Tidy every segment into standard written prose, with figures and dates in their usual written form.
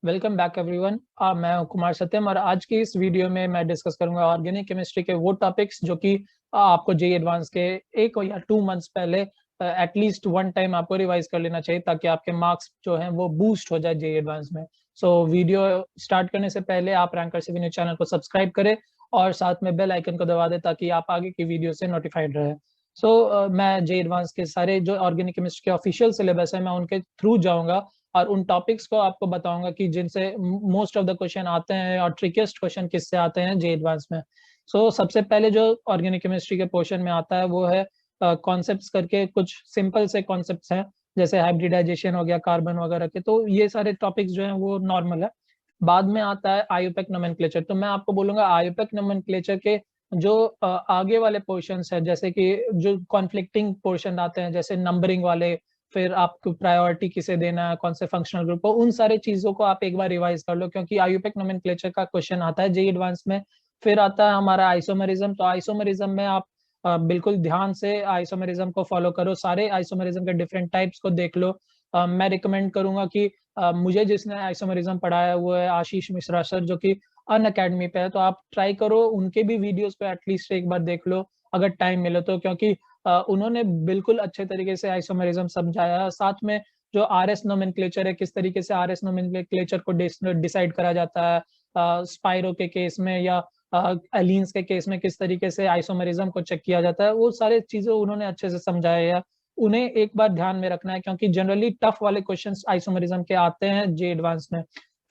Welcome back everyone. मैं हूं कुमार सत्यम और आज की इस वीडियो में मैं डिस्कस करूंगा ऑर्गेनिक केमिस्ट्री के वो टॉपिक्स जो कि आपको जेई एडवांस के 1 या 2 मंथ्स पहले एटलीस्ट वन टाइम आपको रिवाइज कर लेना चाहिए ताकि आपके मार्क्स जो हैं वो बूस्ट हो जाए जेई एडवांस में। सो वीडियो स्टार्ट करने से पहले आप रैंकर से न्यूज़ चैनल को सब्सक्राइब करें और साथ में बेल आइकन को दबा दें ताकि आप आगे की वीडियो से नोटिफाइड रहे। मैं जेई एडवांस के सारे जो ऑर्गेनिक केमिस्ट्री के ऑफिशियल सिलेबस है मैं उनके थ्रू जाऊंगा और उन टॉपिक्स को आपको बताऊंगा कि जिनसे मोस्ट ऑफ द क्वेश्चन आते हैं और ट्रिकीस्ट क्वेश्चन किससे आते हैं जे एडवांस में। सबसे पहले जो ऑर्गेनिक केमिस्ट्री के पोर्शन में आता है वो है कॉन्सेप्ट्स करके, कुछ सिंपल से कॉन्सेप्ट्स हैं जैसे हाइब्रिडाइजेशन हो गया, कार्बन वगैरह के। तो ये सारे टॉपिक्स जो हैं वो नॉर्मल है। बाद में आता है आयुपेक नोमेनक्लेचर। तो मैं आपको बोलूंगा आयुपेक नोमेनक्लेचर के जो आगे वाले पोर्शंस है, जैसे कि जो कॉन्फ्लिक्टिंग पोर्शन आते हैं जैसे नंबरिंग वाले, फिर आपको प्रायोरिटी किसे देना है, कौन से फंक्शनल ग्रुप को, उन सारे चीजों को आप एक बार रिवाइज कर लो क्योंकि आयुपेक नोमेनक्लेचर का क्वेश्चन आता है जेई एडवांस में। फिर आता है हमारा आइसोमेरिज्म। तो आइसोमेरिज्म में आप बिल्कुल ध्यान से आइसोमेरिज्म को फॉलो करो, सारे आइसोमेरिज्म के डिफरेंट टाइप्स को देख लो। मैं रिकमेंड करूंगा कि मुझे जिसने आइसोमेरिज्म पढ़ाया वो है आशीष मिश्रा सर, जो कि अन अकेडमी पे है। तो आप ट्राई करो उनके भी वीडियोस को एटलीस्ट एक बार देख लो अगर टाइम मिले तो, क्योंकि उन्होंने बिल्कुल अच्छे तरीके से आइसोमेरिज्म समझाया। साथ में जो आरएस नोमेनक्लेचर है, किस तरीके से आरएस नोमेनक्लेचर को डिसाइड करा जाता है, स्पाइरो के केस में या एलीन्स के केस में किस तरीके से आइसोमेरिज्म को चेक किया जाता है, वो सारे चीजें उन्होंने अच्छे से समझाया है। उन्हें एक बार ध्यान में रखना है क्योंकि जनरली टफ वाले क्वेश्चंस आइसोमेरिज्म के आते हैं जे एडवांस में।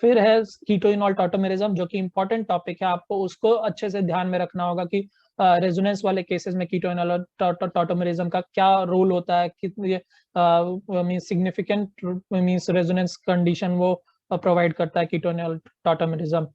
फिर है कीटोइनॉल टॉटोमेरिज्म, जो कि इंपॉर्टेंट टॉपिक है, आपको उसको अच्छे से ध्यान में रखना होगा कि रेजोनेंस वाले केसेस में कीटोइनॉल और टॉटोमेरिज्म का क्या रोल होता है, कितनी means significant means resonance condition वो प्रोवाइड करता है कीटोइनॉल टॉटोमेरिज्म।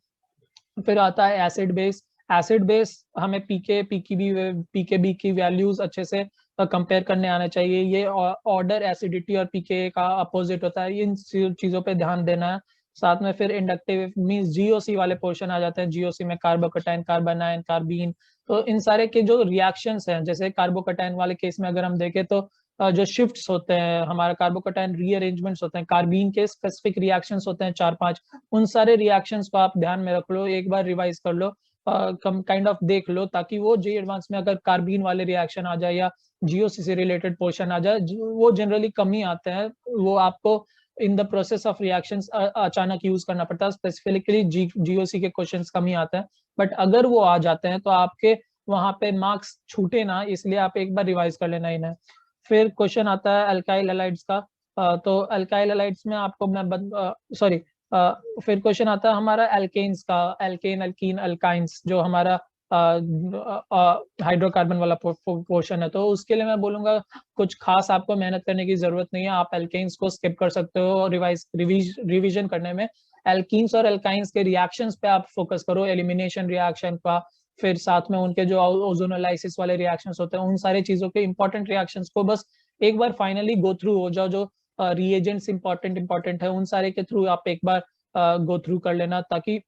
फिर आता है एसिड बेस। एसिड बेस हमें पीकेबी की वैल्यूज अच्छे से कंपेयर करने आना चाहिए। ये ऑर्डर एसिडिटी और पीके का अपोजिट होता है, इन चीजों पे ध्यान देना है। साथ में फिर इंडक्टिव मींस जीओसी वाले पोर्शन आ जाते हैं। जीओसी में कार्बोकटाइन, कार्बोनाइन, कार्बीन। तो इन सारे के जो रिएक्शंस हैं, जैसे कार्बोकटाइन वाले केस में अगर हम देखें तो जो शिफ्ट्स होते हैं, हमारा कार्बोकटाइन रीअरेंजमेंट्स होते हैं, कार्बीन के स्पेसिफिक रिएक्शंस होते हैं 4-5। उन सारे रिएक्शंस को आप ध्यान में रख लो, एक बार रिवाइज कर लो, कम काइंड ऑफ देख लो, ताकि वो जे एडवांस में अगर कार्बीन वाले रिएक्शन आ जाए या जीओसी से रिलेटेड पोर्शन आ जाए, वो जनरली कम ही आते हैं, वो आपको in the process of reactions अचानक यूज करना पड़ता है। स्पेसिफिकली जीओसी के क्वेश्चंस कम ही आते हैं, बट अगर वो आ जाते हैं तो आपके वहां पे मार्क्स छूटे ना, इसलिए आप एक बार रिवाइज कर लेना इन्हें। फिर क्वेश्चन आता है अल्काइल हैलाइड्स का। तो अल्काइल हैलाइड्स में आपको मैं सॉरी फिर क्वेश्चन आता है हमारा एल्केन्स का, एल्केन, अल्कीन, अल्काइंस, जो हमारा हाइड्रोकार्बन वाला पोर्शन है। तो उसके लिए मैं बोलूंगा कुछ खास आपको मेहनत करने की जरूरत नहीं है, आप एल्केन्स को स्किप कर सकते हो और रिवीजन करने में एल्कीन्स और एल्काइंस के रिएक्शंस पे आप फोकस करो, एलिमिनेशन रिएक्शन का। फिर साथ में उनके जो ओजोनोलाइसिस वाले रिएक्शंस होते हैं, उन सारी चीजों के इंपॉर्टेंट रिएक्शंस को बस एक बार फाइनली गो थ्रू हो जाओ। जो रिएजेंट्स इंपॉर्टेंट है उन सारे के थ्रू आप एक बार गो थ्रू कर लेना, ताकि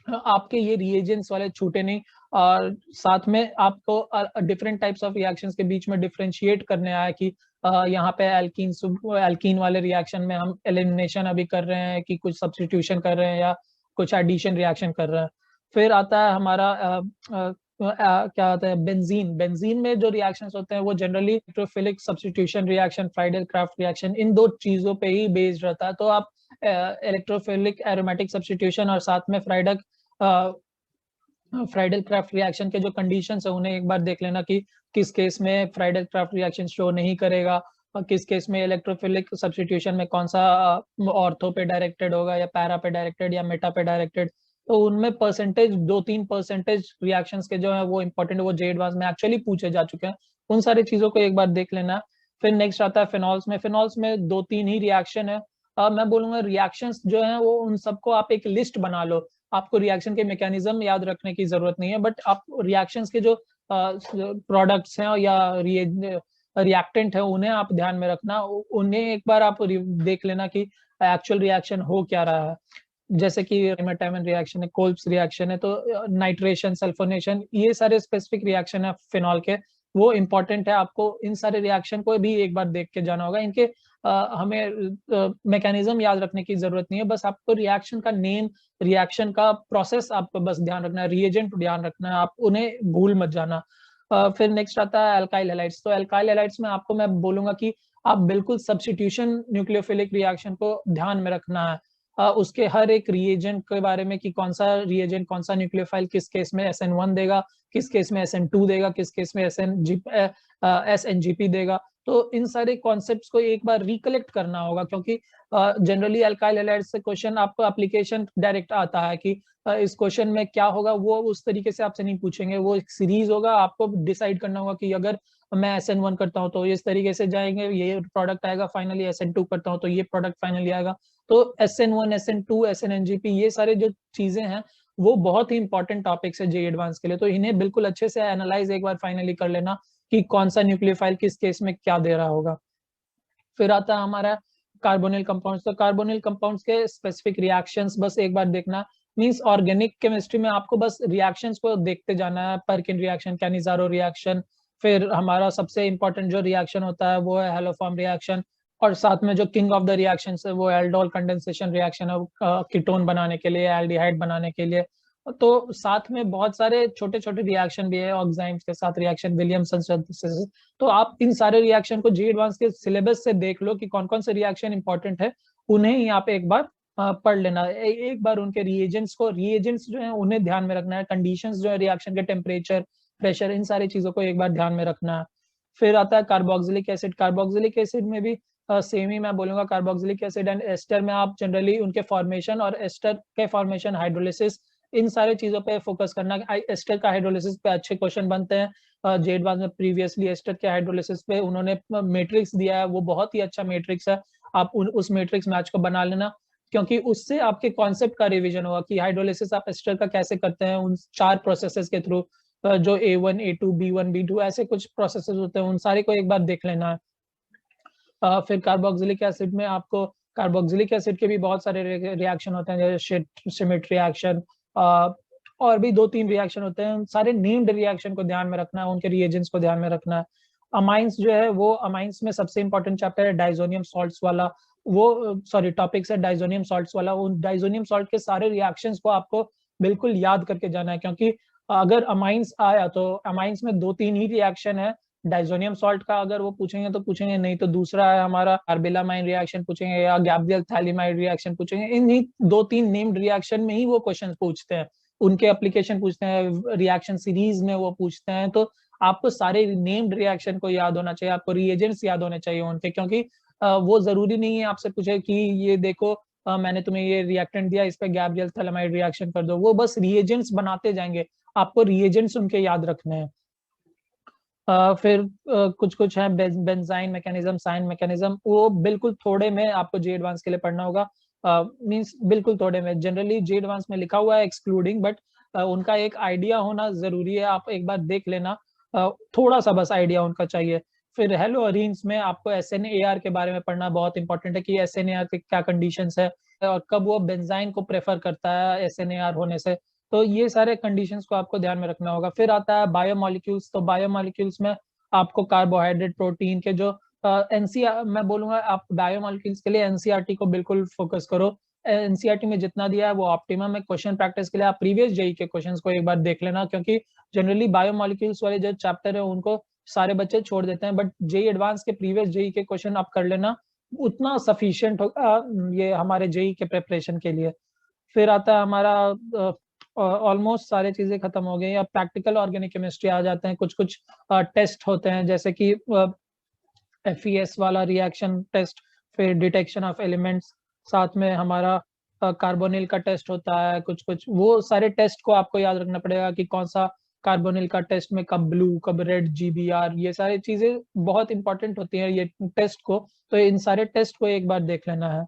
आपके ये रिएजेंट्स वाले छूटे नहीं। और साथ में आपको डिफरेंट टाइप्स ऑफ रिएक्शंस के बीच में डिफरेंशिएट करने आया कि यहाँ पे एल्कीन वाले रिएक्शन में हम एलिमिनेशन अभी कर रहे हैं कि कुछ सब्स्टिट्यूशन कर रहे हैं या कुछ एडिशन रिएक्शन कर रहे हैं। फिर आता है हमारा क्या आता है बेंजीन। बेंजीन में जो रिएक्शंस होते हैं वो generally electrophilic substitution reaction, Friedel Crafts reaction, इन दो चीजों पे ही बेस्ड रहता है। तो आप इलेक्ट्रोफिलिक एरोमेटिक सब्स्टिट्यूशन और साथ में फ्राइडल क्राफ्ट रिएक्शन के जो कंडीशंस है उन्हें एक बार देख लेना कि किस केस में फ्राइडल क्राफ्ट रिएक्शन शो नहीं करेगा और किस केस में इलेक्ट्रोफिलिक सब्स्टिट्यूशन में कौन सा ऑर्थो पे डायरेक्टेड होगा या पैरा पे डायरेक्टेड या मेटा पे डायरेक्टेड। तो उनमें परसेंटेज 2-3% रिएक्शंस के जो है वो इंपॉर्टेंट, वो जे एडवांस में एक्चुअली पूछे जा चुके हैं। उन सारी चीजों को एक बार देख लेना। फिर नेक्स्ट आता है फिनॉल्स में। फिनॉल्स में 2-3 ही रिएक्शन है। मैं बोलूंगा रिएक्शंस जो है वो उन सबको आप एक लिस्ट बना लो। आपको रिएक्शन के मैकेनिज्म याद रखने की जरूरत नहीं है, बट आप रिएक्शंस के जो प्रोडक्ट्स हैं या रिएक्टेंट है उन्हें आप ध्यान में रखना, उन्हें एक बार आप देख लेना कि एक्चुअल रिएक्शन हो क्या रहा है। जैसे कि हेमाटाइमन रिएक्शन है, कोल्ब्स रिएक्शन है, तो नाइट्रेशन, सल्फोनेशन, ये सारे स्पेसिफिक रिएक्शन है फिनॉल के, वो इंपॉर्टेंट है। आपको इन सारे रिएक्शन को भी एक बार देख के जाना होगा। इनके हमें मैकेनिज्म याद रखने की जरूरत नहीं है, बस आपको रिएक्शन का नेम, रिएक्शन का प्रोसेस आपको बस ध्यान रखना है, रिएजेंट ध्यान रखना है, आप उन्हें भूल मत जाना। फिर नेक्स्ट आता है अल्काइल हैलाइड्स। तो अल्काइल हैलाइड्स में आपको मैं बोलूंगा कि आप बिल्कुल सब्स्टिट्यूशन न्यूक्लियोफिलिक रिएक्शन को ध्यान में रखना है। उसके हर एक रिएजेंट के बारे में कि कौन सा रिएजेंट कौन सा न्यूक्लियोफाइल किस केस में SN1 देगा, किस केस में SN2 देगा, किस केस में SNGP देगा। तो इन सारे कॉन्सेप्ट्स को एक बार रिकलेक्ट करना होगा, क्योंकि जनरली अल्काइल हैलाइड्स से क्वेश्चन आपको एप्लीकेशन डायरेक्ट आता है कि इस क्वेश्चन में क्या होगा, वो उस तरीके से आपसे नहीं पूछेंगे, वो एक सीरीज होगा, आपको डिसाइड करना होगा कि अगर मैं SN1 करता हूँ तो इस तरीके से जाएंगे, ये प्रोडक्ट आएगा, फाइनली SN2 करता हूँ तो ये प्रोडक्ट फाइनली आएगा। तो SN1, SN2, SNNGP ये सारे जो चीजें हैं वो बहुत ही इंपॉर्टेंट टॉपिक्स है जेईई एडवांस के लिए। तो इन्हें बिल्कुल अच्छे से एनालाइज एक बार फाइनली कर लेना कि कौन सा न्यूक्लियोफाइल किस केस में क्या दे रहा होगा। फिर आता है हमारा कार्बोनिल कंपाउंड्स। तो कार्बोनिल कंपाउंड्स के स्पेसिफिक रिएक्शंस बस एक बार देखना, मींस ऑर्गेनिक केमिस्ट्री में आपको बस रिएक्शंस को देखते जाना है, पर्किन रिएक्शन, कैनिजारो रिएक्शन, फिर हमारा सबसे इंपॉर्टेंट जो रिएक्शन होता है वो है हेलोफॉर्म रिएक्शन, और साथ में जो किंग ऑफ द रिएक्शन है वो एल्डोल कंडेंसेशन रिएक्शन है, कीटोन बनाने के लिए, एल्डिहाइड बनाने के लिए। तो साथ में बहुत सारे छोटे छोटे रिएक्शन भी है ऑक्साइम्स के साथ, रिएक्शन विलियमसन सिंथेसिस। तो आप इन सारे रिएक्शन को जेईई एडवांस के सिलेबस से देख लो कि कौन कौन से रिएक्शन इंपॉर्टेंट है, उन्हें ही आप एक बार पढ़ लेना। एक बार उनके रिएजेंट्स जो है उन्हें ध्यान में रखना है, कंडीशंस जो है रिएक्शन के, टेम्परेचर, प्रेशर, इन सारी चीजों को एक बार ध्यान में रखना है। फिर आता है कार्बोक्सिलिक एसिड। कार्बोक्सिलिक एसिड में भी सेम ही मैं बोलूंगा, कार्बोक्सिलिक एसिड एंड एस्टर में आप जनरली उनके फॉर्मेशन और एस्टर के फॉर्मेशन, हाइड्रोलिसिस, इन सारे चीजों पे फोकस करना। एस्टर का हाइड्रोलिसिस पे अच्छे क्वेश्चन बनते हैं। जेईई एडवांस में प्रीवियसली एस्टर के हाइड्रोलिसिस पे उन्होंने मैट्रिक्स दिया है, वो बहुत ही अच्छा मैट्रिक्स है, आप उस मैट्रिक्स मैच को बना लेना, क्योंकि उससे आपके कॉन्सेप्ट का रिवीजन होगा कि हाइड्रोलिसिस आप एस्टर का कैसे करते हैं उन 4 प्रोसेसेस के थ्रू, जो A1, A2, B1, B2 ऐसे कुछ प्रोसेसेस होते हैं, उन सारे को एक बार देख लेना है। फिर कार्बोक्सिलिक एसिड में आपको कार्बोक्सिलिक एसिड के भी बहुत सारे रिएक्शन होते हैं, जैसे श्मिट रिएक्शन, और भी 2-3 रिएक्शन होते हैं। सारे नेम्ड रिएक्शन को ध्यान में रखना है, उनके रिएजेंट्स को ध्यान में रखना है। अमाइंस जो है वो, अमाइंस में सबसे इंपॉर्टेंट चैप्टर है डाइजोनियम सॉल्ट्स वाला, वो सॉरी टॉपिक्स है डाइजोनियम सॉल्ट्स वाला। उन डाइजोनियम सॉल्ट के सारे रिएक्शंस को आपको बिल्कुल याद करके जाना है, क्योंकि अगर अमाइंस आया तो अमाइंस में 2-3 ही रिएक्शन है। डाइजोनियम सॉल्ट का अगर वो पूछेंगे तो पूछेंगे, नहीं तो दूसरा है हमारा कार्बेलामाइन रिएक्शन पूछेंगे, या गैब्रियल थैलिमाइड रिएक्शन पूछेंगे। इन्हीं 2-3 नेम्ड रिएक्शन में ही वो क्वेश्चन पूछते हैं, उनके एप्लीकेशन पूछते हैं, रिएक्शन सीरीज में वो पूछते हैं। तो आपको सारे नेम्ड रिएक्शन को याद होना चाहिए, आपको रिएजेंट्स याद होने चाहिए उनके, क्योंकि वो जरूरी नहीं है आपसे पूछे कि ये देखो मैंने तुम्हें ये रिएक्टेंट दिया, इस पे गैब्रियल थैलामाइड रिएक्शन कर दो। वो बस रिएजेंट्स बनाते जाएंगे, आपको रिएजेंट्स उनके याद रखने हैं। फिर कुछ कुछ है बेंजाइन मैकेनिज्म, साइन मैकेनिज्म, वो बिल्कुल थोड़े में आपको जेईई एडवांस के लिए पढ़ना होगा। मींस बिल्कुल थोड़े में, जनरली जेईई एडवांस में लिखा हुआ है एक्सक्लूडिंग, बट उनका एक आइडिया होना जरूरी है, आप एक बार देख लेना, थोड़ा सा बस आइडिया उनका चाहिए। फिर हेलो अरीन्स में आपको SNAR के बारे में पढ़ना बहुत इंपॉर्टेंट है कि SNAR के क्या कंडीशंस है और कब वो बेंजाइन को प्रेफर करता है SNAR होने से। तो ये सारे कंडीशंस को आपको ध्यान में रखना होगा। फिर आता है बायोमोलिक्यूल्स। तो बायोमोलिक्यूल्स में आपको कार्बोहाइड्रेट, प्रोटीन के जो एनसीआर, मैं बोलूंगा आप बायोमोलिक्यूल्स के लिए एनसीईआरटी को बिल्कुल फोकस करो। एनसीईआरटी में जितना दिया है वो ऑप्टिमम है। क्वेश्चन प्रैक्टिस के लिए आप प्रीवियस जेईई के क्वेश्चंस को एक बार देख लेना, क्योंकि जनरली बायोमोलिक्यूल्स वाले जो चैप्टर है उनको सारे बच्चे छोड़ देते हैं, बट जेईई एडवांस के प्रीवियस जेईई के क्वेश्चन आप कर लेना, उतना सफिशियंट होगा ये हमारे जेईई के प्रिपरेशन के लिए। फिर आता है हमारा ऑलमोस्ट सारी चीजें खत्म हो गई, अब प्रैक्टिकल ऑर्गेनिक केमिस्ट्री आ जाते हैं। कुछ कुछ टेस्ट होते हैं, जैसे कि FES वाला रिएक्शन टेस्ट, फिर डिटेक्शन ऑफ एलिमेंट्स, साथ में हमारा कार्बोनिल का टेस्ट होता है। कुछ कुछ वो सारे टेस्ट को आपको याद रखना पड़ेगा कि कौन सा कार्बोनिल का टेस्ट में कब ब्लू, कब रेड, GBR, ये सारी चीजें बहुत इंपॉर्टेंट होती हैं ये टेस्ट को। तो इन सारे टेस्ट को एक बार देख लेना है।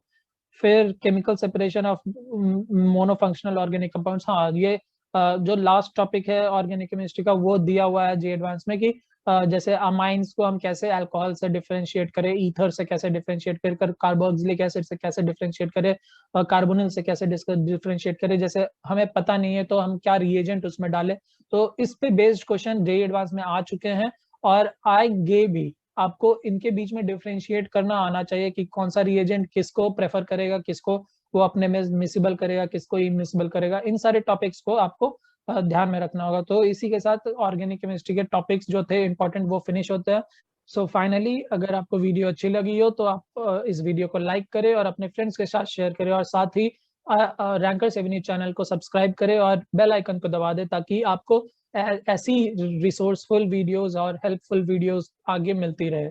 फिर chemical separation of monofunctional organic compounds, हाँ ये जो लास्ट टॉपिक है ऑर्गेनिक केमिस्ट्री का वो दिया हुआ है जेईई एडवांस में कि जैसे अमाइंस को हम कैसे अल्कोहल से डिफरेंशिएट करें, ईथर से कैसे डिफरेंशिएट कर, कार्बोक्सिलिक एसिड से कैसे डिफरेंशिएट करें, कार्बोनिल से कैसे डिफरेंशिएट करें। जैसे हमें पता नहीं है तो हम क्या रिएजेंट उसमें डालें, तो इस पे बेस्ड क्वेश्चन जेईई एडवांस में आ चुके हैं और आएंगे भी, आपको इनके बीच में डिफरेंशिएट करना आना चाहिए कि कौन सा रिएजेंट किसको प्रेफर करेगा, किसको वो अपने में मिसिबल करेगा, किसको इमिसिबल करेगा। इन सारे टॉपिक्स को आपको ध्यान में रखना होगा। तो इसी के साथ ऑर्गेनिक केमिस्ट्री के टॉपिक्स जो थे इंपॉर्टेंट वो फिनिश होते हैं। सो फाइनली अगर आपको वीडियो अच्छी लगी हो तो आप इस वीडियो को लाइक करें और अपने फ्रेंड्स के साथ शेयर करें, और साथ ही रैंकर्स एवेन्यू चैनल को सब्सक्राइब करें और बेल आइकन को दबा दें ताकि आपको ऐसी रिसोर्सफुल वीडियोस और हेल्पफुल वीडियोस आगे मिलती रहे।